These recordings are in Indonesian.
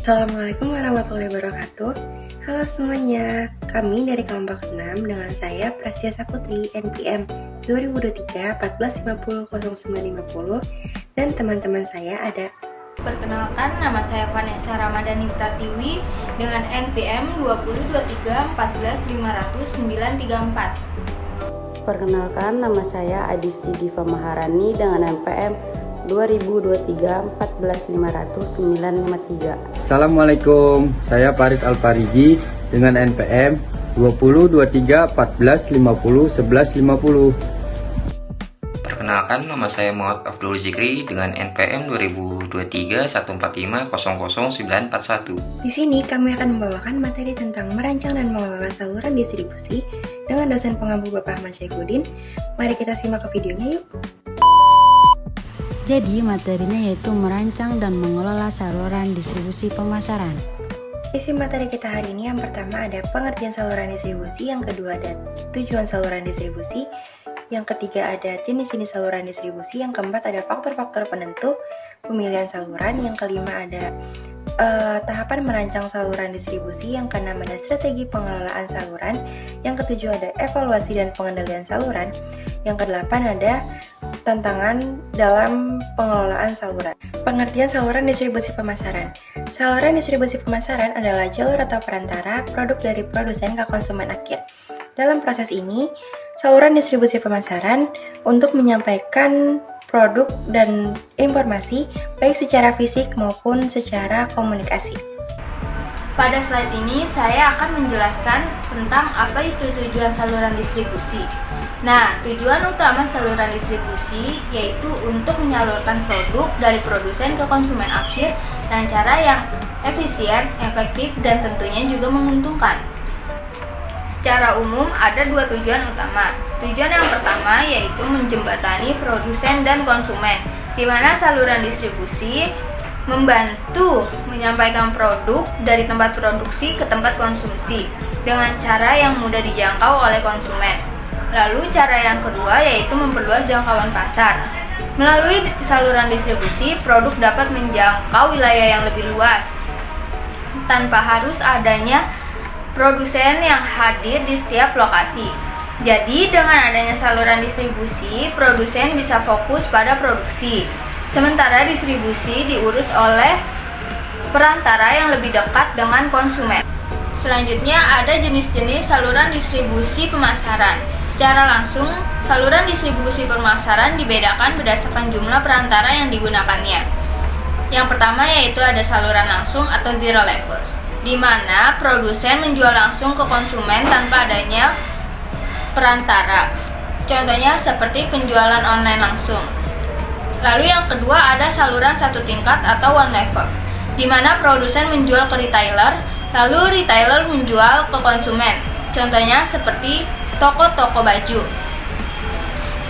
Assalamualaikum warahmatullahi wabarakatuh. Halo semuanya, kami dari kelompok 6 dengan saya Prastia Saputri NPM 2023 14500950 dan teman-teman saya ada. Perkenalkan, nama saya Vanessa Ramadhani Pratiwi dengan NPM 2023 14500 934. Perkenalkan, nama saya Adisti Diva Maharani dengan NPM 2023 14500 953. Assalamualaikum, saya Farid Alfariji dengan NPM 2023 1450 1150. Perkenalkan, nama saya Muhammad Abdul Zikri dengan NPM 2023 145 00 941. Di sini kami akan membawakan materi tentang merancang dan mengelola saluran distribusi dengan dosen pengampu Bapak Ahmad Syaikhuddin. Mari kita simak ke videonya yuk. Jadi materinya yaitu merancang dan mengelola saluran distribusi pemasaran. Isi materi kita hari ini yang pertama ada pengertian saluran distribusi, yang kedua ada tujuan saluran distribusi, yang ketiga ada jenis-jenis saluran distribusi, yang keempat ada faktor-faktor penentu pemilihan saluran, yang kelima ada tahapan merancang saluran distribusi, yang keenam ada strategi pengelolaan saluran, yang ketujuh ada evaluasi dan pengendalian saluran, yang kedelapan ada tantangan dalam pengelolaan saluran. Pengertian saluran distribusi pemasaran. Saluran distribusi pemasaran adalah jalur atau perantara produk dari produsen ke konsumen akhir. Dalam proses ini, saluran distribusi pemasaran untuk menyampaikan produk dan informasi baik secara fisik maupun secara komunikasi. Pada slide ini saya akan menjelaskan tentang apa itu tujuan saluran distribusi. Nah, tujuan utama saluran distribusi yaitu untuk menyalurkan produk dari produsen ke konsumen akhir dengan cara yang efisien, efektif, dan tentunya juga menguntungkan. Secara umum ada dua tujuan utama. Tujuan yang pertama yaitu menjembatani produsen dan konsumen, di mana saluran distribusi membantu menyampaikan produk dari tempat produksi ke tempat konsumsi dengan cara yang mudah dijangkau oleh konsumen. Lalu cara yang kedua yaitu memperluas jangkauan pasar. Melalui saluran distribusi, produk dapat menjangkau wilayah yang lebih luas tanpa harus adanya produsen yang hadir di setiap lokasi. Jadi dengan adanya saluran distribusi, produsen bisa fokus pada produksi. Sementara distribusi diurus oleh perantara yang lebih dekat dengan konsumen. Selanjutnya ada jenis-jenis saluran distribusi pemasaran. Secara langsung, saluran distribusi pemasaran dibedakan berdasarkan jumlah perantara yang digunakannya. Yang pertama yaitu ada saluran langsung atau zero levels, di mana produsen menjual langsung ke konsumen tanpa adanya perantara. Contohnya seperti penjualan online langsung. Lalu yang kedua ada saluran satu tingkat atau one level, di mana produsen menjual ke retailer, lalu retailer menjual ke konsumen. Contohnya seperti toko-toko baju.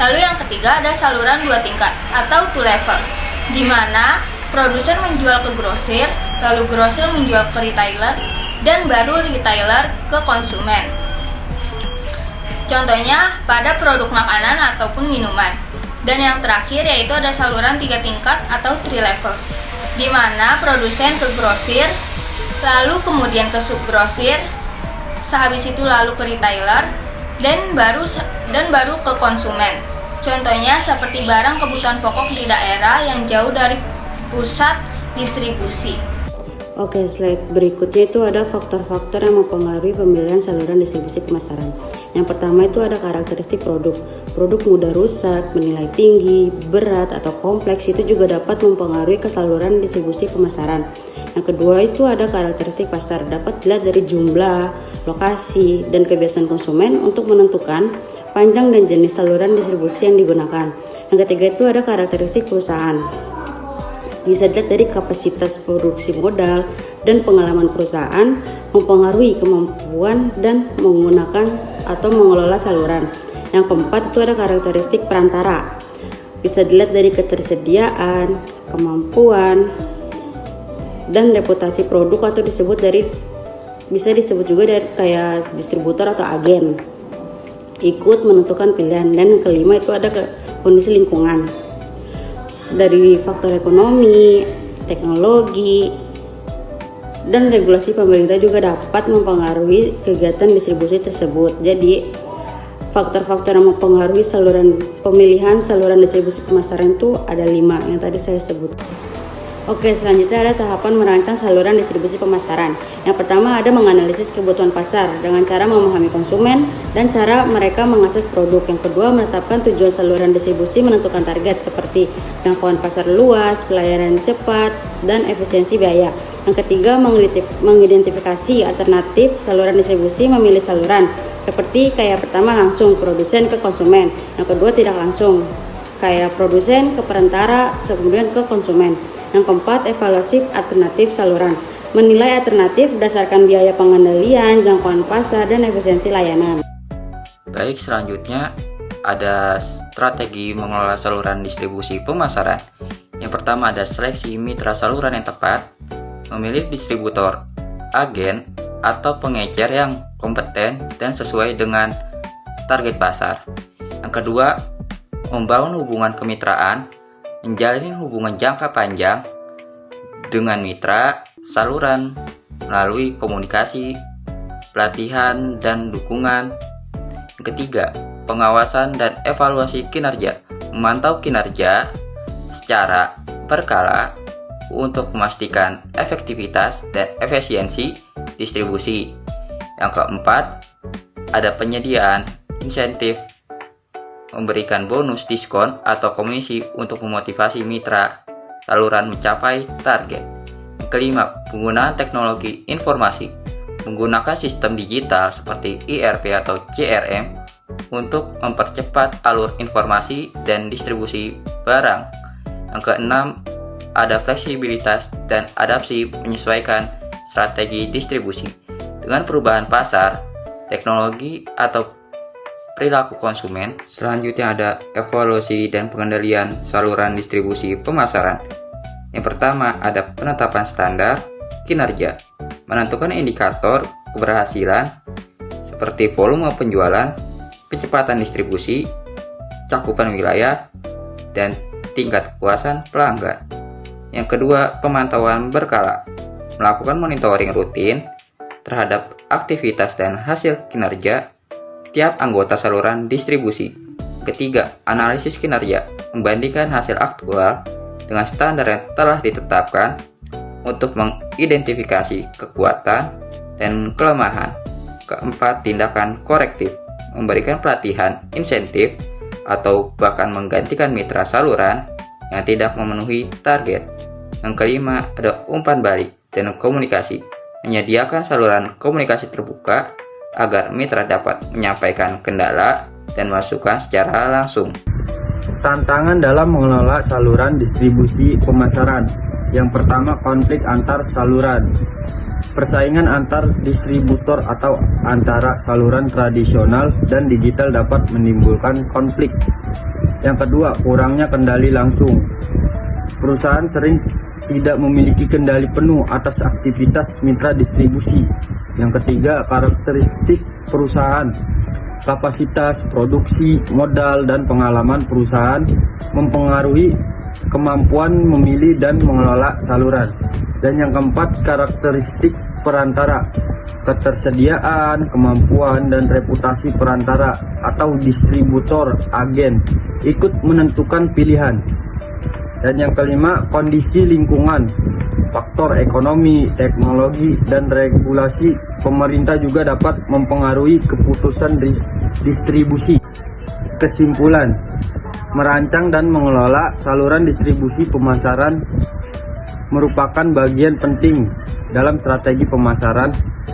Lalu yang ketiga ada saluran dua tingkat atau two levels, di mana produsen menjual ke grosir, lalu grosir menjual ke retailer, dan baru retailer ke konsumen. Contohnya pada produk makanan ataupun minuman. Dan yang terakhir yaitu ada saluran tiga tingkat atau three levels, di mana produsen ke grosir, lalu kemudian ke subgrosir, sehabis itu lalu ke retailer, dan baru ke konsumen. Contohnya seperti barang kebutuhan pokok di daerah yang jauh dari pusat distribusi. Oke, slide berikutnya itu ada faktor-faktor yang mempengaruhi pemilihan saluran distribusi pemasaran. Yang pertama itu ada karakteristik produk. Produk mudah rusak, menilai tinggi, berat, atau kompleks itu juga dapat mempengaruhi ke saluran distribusi pemasaran. Yang kedua itu ada karakteristik pasar. Dapat dilihat dari jumlah, lokasi, dan kebiasaan konsumen untuk menentukan panjang dan jenis saluran distribusi yang digunakan. Yang ketiga itu ada karakteristik perusahaan. Bisa dilihat dari kapasitas produksi modal dan pengalaman perusahaan mempengaruhi kemampuan dan menggunakan atau mengelola saluran. Yang keempat itu ada karakteristik perantara. Bisa dilihat dari ketersediaan, kemampuan, dan reputasi produk atau bisa disebut juga dari kayak distributor atau agen. Ikut menentukan pilihan. Dan yang kelima itu ada kondisi lingkungan. Dari faktor ekonomi, teknologi, dan regulasi pemerintah juga dapat mempengaruhi kegiatan distribusi tersebut. Jadi faktor-faktor yang mempengaruhi pemilihan saluran distribusi pemasaran itu ada 5 yang tadi saya sebut. Oke, selanjutnya ada tahapan merancang saluran distribusi pemasaran. Yang pertama ada menganalisis kebutuhan pasar dengan cara memahami konsumen dan cara mereka mengakses produk. Yang kedua menetapkan tujuan saluran distribusi, menentukan target seperti jangkauan pasar luas, pelayanan cepat, dan efisiensi biaya. Yang ketiga mengidentifikasi alternatif saluran distribusi, memilih saluran seperti kayak pertama langsung produsen ke konsumen, yang kedua tidak langsung kayak produsen ke perantara, kemudian ke konsumen. Yang keempat, evaluasi alternatif saluran. Menilai alternatif berdasarkan biaya pengendalian, jangkauan pasar, dan efisiensi layanan. Baik, selanjutnya ada strategi mengelola saluran distribusi pemasaran. Yang pertama ada seleksi mitra saluran yang tepat, memilih distributor, agen, atau pengecer yang kompeten dan sesuai dengan target pasar. Yang kedua, membangun hubungan kemitraan, menjalin hubungan jangka panjang dengan mitra saluran melalui komunikasi, pelatihan, dan dukungan. Yang ketiga, pengawasan dan evaluasi kinerja, memantau kinerja secara berkala untuk memastikan efektivitas dan efisiensi distribusi. Yang keempat, ada penyediaan insentif, memberikan bonus, diskon, atau komisi untuk memotivasi mitra saluran mencapai target. Yang kelima, penggunaan teknologi informasi, menggunakan sistem digital seperti ERP atau CRM untuk mempercepat alur informasi dan distribusi barang. Yang keenam, ada fleksibilitas dan adaptasi menyesuaikan strategi distribusi dengan perubahan pasar, teknologi, atau perilaku konsumen. Selanjutnya ada evaluasi dan pengendalian saluran distribusi pemasaran. Yang pertama ada penetapan standar kinerja, menentukan indikator keberhasilan seperti volume penjualan, kecepatan distribusi, cakupan wilayah, dan tingkat kepuasan pelanggan. Yang kedua, pemantauan berkala, melakukan monitoring rutin terhadap aktivitas dan hasil kinerja tiap anggota saluran distribusi. Ketiga, analisis kinerja, membandingkan hasil aktual dengan standar yang telah ditetapkan untuk mengidentifikasi kekuatan dan kelemahan. Keempat, tindakan korektif, memberikan pelatihan, insentif, atau bahkan menggantikan mitra saluran yang tidak memenuhi target. Yang kelima, ada umpan balik dan komunikasi, menyediakan saluran komunikasi terbuka agar mitra dapat menyampaikan kendala dan masukan secara langsung. Tantangan dalam mengelola saluran distribusi pemasaran. Yang pertama, konflik antar saluran. Persaingan antar distributor atau antara saluran tradisional dan digital dapat menimbulkan konflik. Yang kedua, kurangnya kendali langsung. Perusahaan sering tidak memiliki kendali penuh atas aktivitas mitra distribusi. Yang ketiga, karakteristik perusahaan, kapasitas produksi, modal, dan pengalaman perusahaan mempengaruhi kemampuan memilih dan mengelola saluran. Dan yang keempat, karakteristik perantara, ketersediaan, kemampuan, dan reputasi perantara atau distributor, agen ikut menentukan pilihan. Dan yang kelima, kondisi lingkungan, faktor ekonomi, teknologi, dan regulasi pemerintah juga dapat mempengaruhi keputusan distribusi. Kesimpulan, merancang dan mengelola saluran distribusi pemasaran merupakan bagian penting dalam strategi pemasaran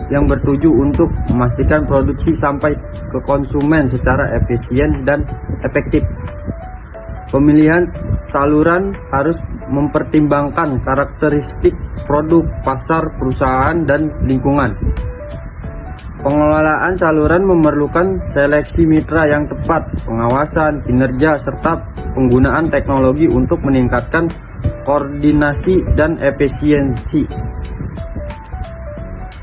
yang bertuju untuk memastikan produksi sampai ke konsumen secara efisien dan efektif. Pemilihan saluran harus mempertimbangkan karakteristik produk, pasar, perusahaan, dan lingkungan. Pengelolaan saluran memerlukan seleksi mitra yang tepat, pengawasan kinerja, serta penggunaan teknologi untuk meningkatkan koordinasi dan efisiensi.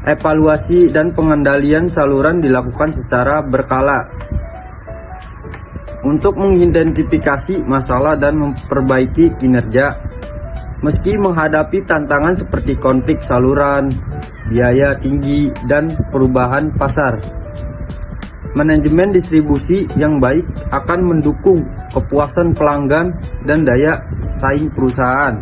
Evaluasi dan pengendalian saluran dilakukan secara berkala untuk mengidentifikasi masalah dan memperbaiki kinerja. Meski menghadapi tantangan seperti konflik saluran, biaya tinggi, dan perubahan pasar. Manajemen distribusi yang baik akan mendukung kepuasan pelanggan dan daya saing perusahaan.